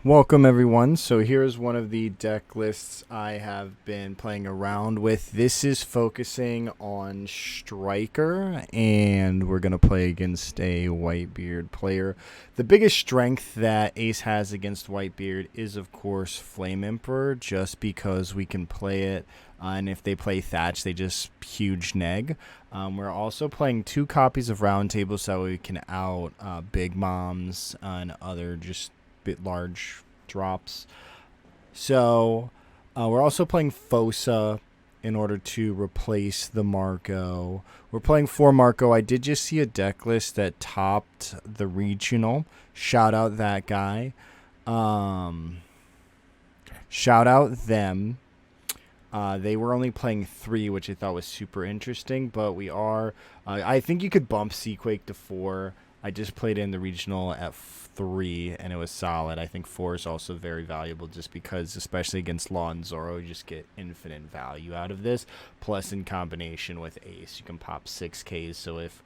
Welcome everyone. So here's one of the deck lists I have been playing around with. This is focusing on Striker, and we're going to play against a Whitebeard player. The biggest strength that Ace has against Whitebeard is, of course, Flame Emperor, just because we can play it, and if they play Thatch, they just huge neg. We're also playing 2 copies of Round Table so we can out Big Moms and other just bit large drops. So we're also playing Fossa in order to replace the Marco. We're playing 4 Marco. I did just see a deck list that topped the regional. Shout out that guy. Shout out them. They were only playing 3, which I thought was super interesting, but we are... I think you could bump Seaquake to 4. I just played in the regional at 3, and it was solid. I think 4 is also very valuable just because, especially against Law and Zoro, you just get infinite value out of this. Plus, in combination with Ace, you can pop 6Ks. So if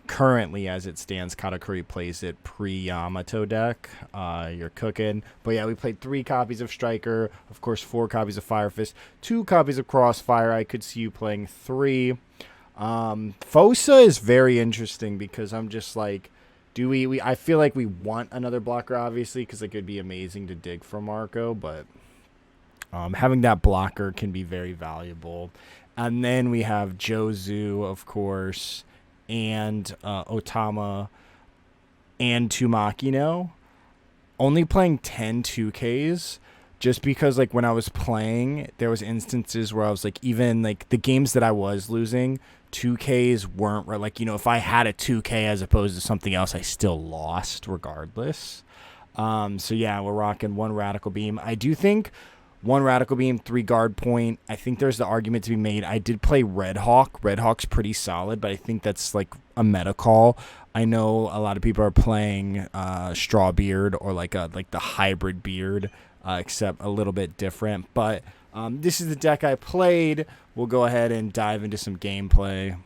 currently, as it stands, Katakuri plays it pre-Yamato deck, you're cooking. But yeah, we played 3 copies of Striker, of course 4 copies of Fire Fist, 2 copies of Crossfire. I could see you playing 3. Fossa is very interesting because I'm just like, do we I feel like we want another blocker, obviously, because it could be amazing to dig for Marco, but having that blocker can be very valuable. And then we have Jozu, of course, and Otama and Tumakino. Only playing 10 2Ks just because, like, when I was playing, there was instances where I was like, even like the games that I was losing, 2Ks weren't like, if I had a 2K as opposed to something else, I still lost regardless. So yeah, we're rocking 1 Radical Beam. I do think 1 Radical Beam, 3 Guard Point. I think there's the argument to be made. I did play Red Hawk. Red Hawk's pretty solid, but I think that's like a meta call. I know a lot of people are playing Strawbeard or like the hybrid beard, except a little bit different. But this is the deck I played. We'll go ahead and dive into some gameplay.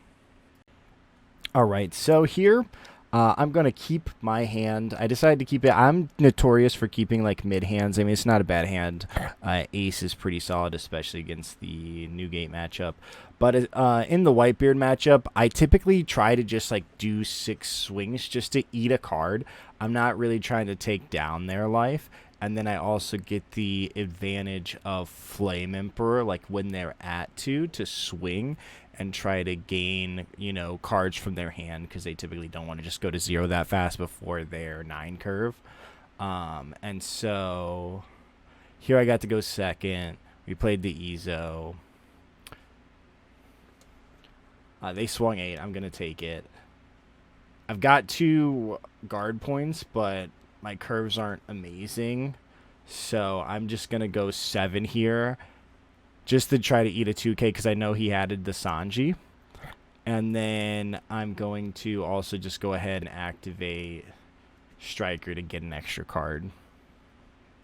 All right, so here I'm going to keep my hand. I decided to keep it. I'm notorious for keeping like mid hands. I mean, it's not a bad hand. Ace is pretty solid, especially against the Newgate matchup. But in the Whitebeard matchup, I typically try to just like do 6 swings just to eat a card. I'm not really trying to take down their life. And then I also get the advantage of Flame Emperor, like when they're at 2, to swing and try to gain, cards from their hand because they typically don't want to just go to 0 that fast before their 9 curve. And so here I got to go second. We played the Ezo. They swung 8. I'm going to take it. I've got 2 guard points, but my curves aren't amazing. So I'm just going to go 7 here just to try to eat a 2K because I know he added the Sanji. And then I'm going to also just go ahead and activate Striker to get an extra card.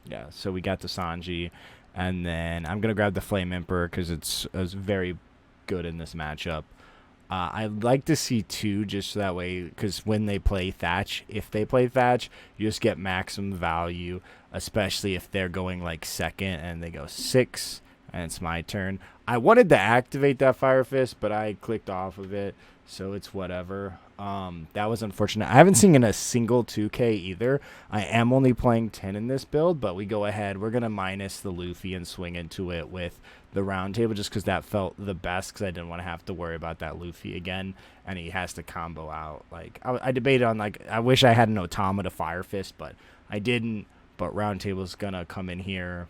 Yeah, so we got the Sanji. And then I'm going to grab the Flame Emperor because it's very good in this matchup. I'd like to see 2 just so that way, because when they play Thatch, if they play Thatch, you just get maximum value, especially if they're going like second and they go 6, and it's my turn. I wanted to activate that Fire Fist, but I clicked off of it, so it's whatever. That was unfortunate. I haven't seen a single 2K either. I am only playing 10 in this build, but we go ahead. We're going to minus the Luffy and swing into it with the round table just because that felt the best because I didn't want to have to worry about that Luffy again, and he has to combo out. Like I debated on, like, I wish I had an Otama to Fire Fist, but I didn't. But round table's going to come in here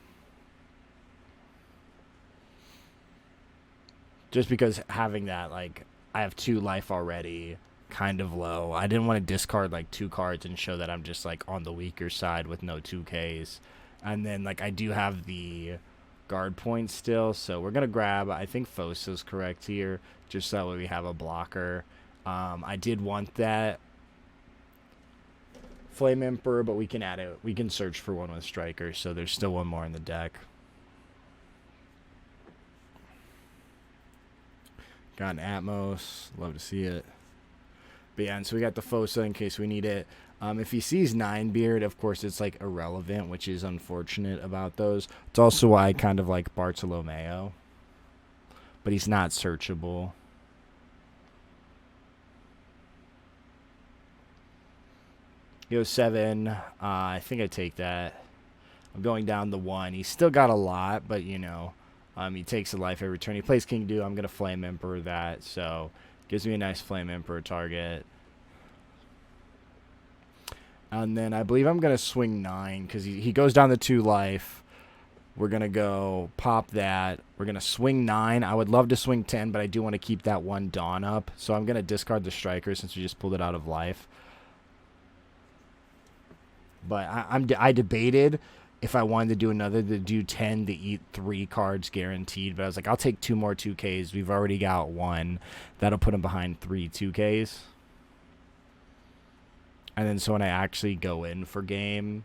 just because having that, like, I have 2 life already, kind of low. I didn't want to discard like 2 cards and show that I'm just like on the weaker side with no 2Ks. And then like I do have the guard points still, so we're gonna grab, I think Fossa's correct here, just so that way we have a blocker. I did want that Flame Emperor, but we can add it. We can search for one with Striker, so there's still 1 more in the deck. Got an Atmos. Love to see it. But yeah, and so we got the Fossa in case we need it. If he sees Ninebeard, of course, it's like irrelevant, which is unfortunate about those. It's also why I kind of like Bartolomeo, but he's not searchable. He goes 7. I think I take that. I'm going down the 1. He's still got a lot, but you know, he takes a life every turn. He plays King Do. I'm gonna Flame Emperor that, so gives me a nice Flame Emperor target. And then I believe I'm going to swing 9 because he goes down to 2 life. We're going to go pop that. We're going to swing 9. I would love to swing 10, but I do want to keep that 1 Dawn up. So I'm going to discard the Striker since we just pulled it out of life. But I debated if I wanted to do another, to do 10 to eat 3 cards guaranteed. But I was like, I'll take 2 more 2Ks. We've already got 1. That'll put him behind 3 2Ks. And then so when I actually go in for game,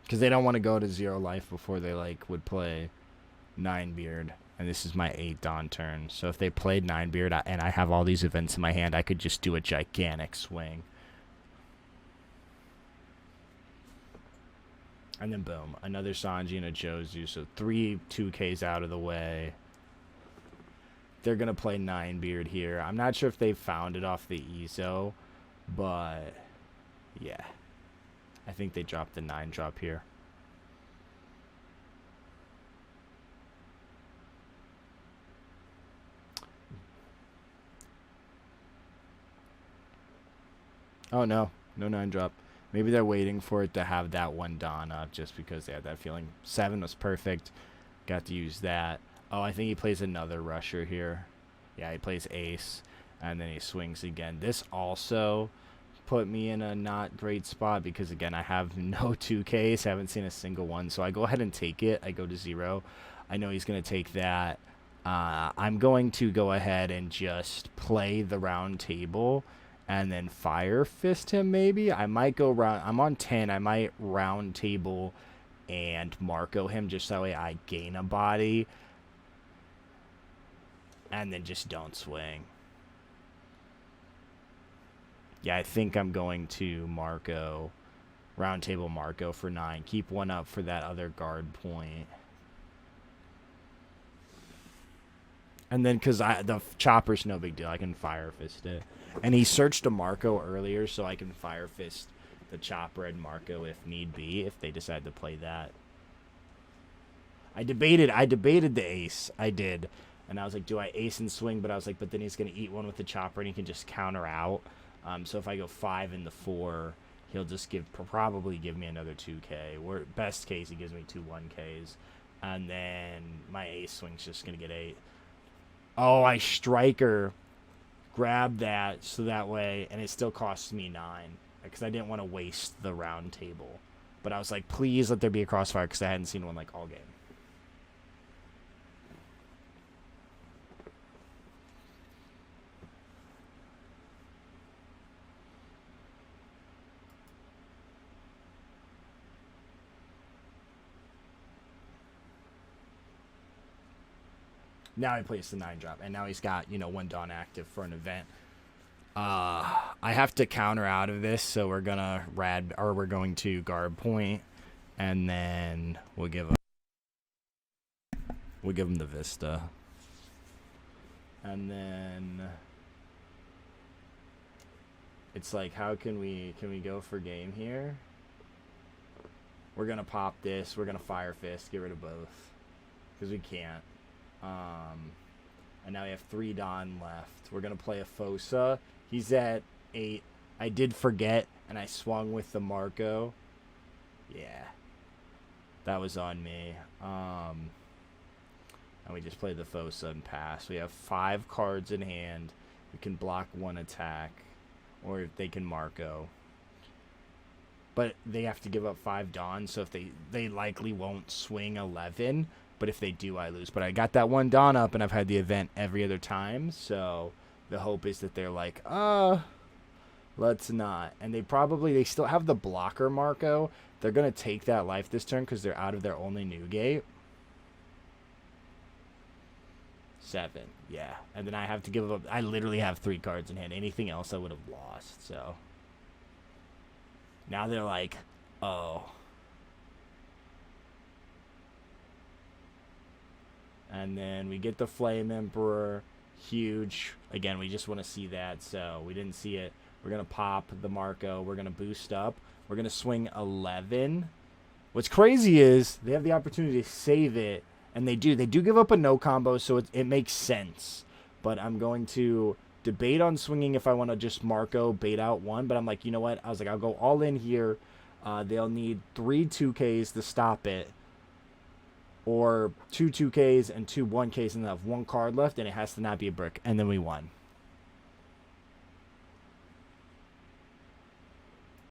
because they don't want to go to 0 life before they like would play Ninebeard, and this is my 8 Dawn turn. So if they played Ninebeard and I have all these events in my hand, I could just do a gigantic swing. And then boom, another Sanji and a Jozu, so 3 2Ks out of the way. They're going to play Ninebeard here. I'm not sure if they found it off the EZO, but yeah. I think they dropped the 9 drop here. Oh no, no 9 drop. Maybe they're waiting for it to have that 1 Dawn up just because they had that feeling. 7 was perfect. Got to use that. Oh, I think he plays another rusher here. Yeah, he plays ace, and then he swings again. This also put me in a not great spot because, again, I have no 2Ks. I haven't seen a single one, so I go ahead and take it. I go to 0. I know he's going to take that. I'm going to go ahead and just play the round table and then fire fist him maybe. I might go round. I'm on 10. I might round table and Marco him just that way I gain a body. And then just don't swing. Yeah, I think I'm going to Marco. Round table Marco for 9. Keep 1 up for that other guard point. And then, because the chopper's no big deal, I can fire fist it. And he searched a Marco earlier, so I can fire fist the chopper and Marco if need be, if they decide to play that. I debated the ace. I did. And I was like, do I ace and swing? But I was like, but then he's going to eat 1 with the chopper, and he can just counter out. So if I go 5 in the 4, he'll just probably give me another 2K. Or best case, he gives me 2 1Ks. And then my ace swing's just going to get 8. Oh, I striker. Grab that so that way, and it still costs me 9. Because I didn't want to waste the round table. But I was like, please let there be a crossfire, because I hadn't seen one like all game. Now he plays the 9 drop, and now he's got, 1 Dawn active for an event. I have to counter out of this, so we're gonna we're going to guard point, and then we'll give him the Vista, and then it's like, how can we go for game here? We're gonna pop this. We're gonna fire fist, get rid of both, because we can't. And now we have 3 Dawn left. We're going to play a Fosa. He's at 8. I did forget, and I swung with the Marco. Yeah. That was on me. And we just played the Fosa and pass. We have 5 cards in hand. We can block 1 attack. Or they can Marco. But they have to give up 5 Dawn, so if they likely won't swing 11. But if they do, I lose. But I got that 1 Dawn up, and I've had the event every other time. So the hope is that they're like, let's not. And they still have the blocker Marco. They're going to take that life this turn because they're out of their only Newgate. 7. Yeah. And then I have to give up. I literally have 3 cards in hand. Anything else I would have lost. So now they're like, oh. And then we get the Flame Emperor. Huge. Again, we just want to see that. So we didn't see it. We're going to pop the Marco. We're going to boost up. We're going to swing 11. What's crazy is they have the opportunity to save it. And they do. They do give up a no combo, so it makes sense. But I'm going to debate on swinging if I want to just Marco bait out 1. But I'm like, you know what? I was like, I'll go all in here. They'll need 3 2Ks to stop it. Or 2 2Ks and 2 1Ks, and they'll have 1 card left, and it has to not be a brick. And then we won.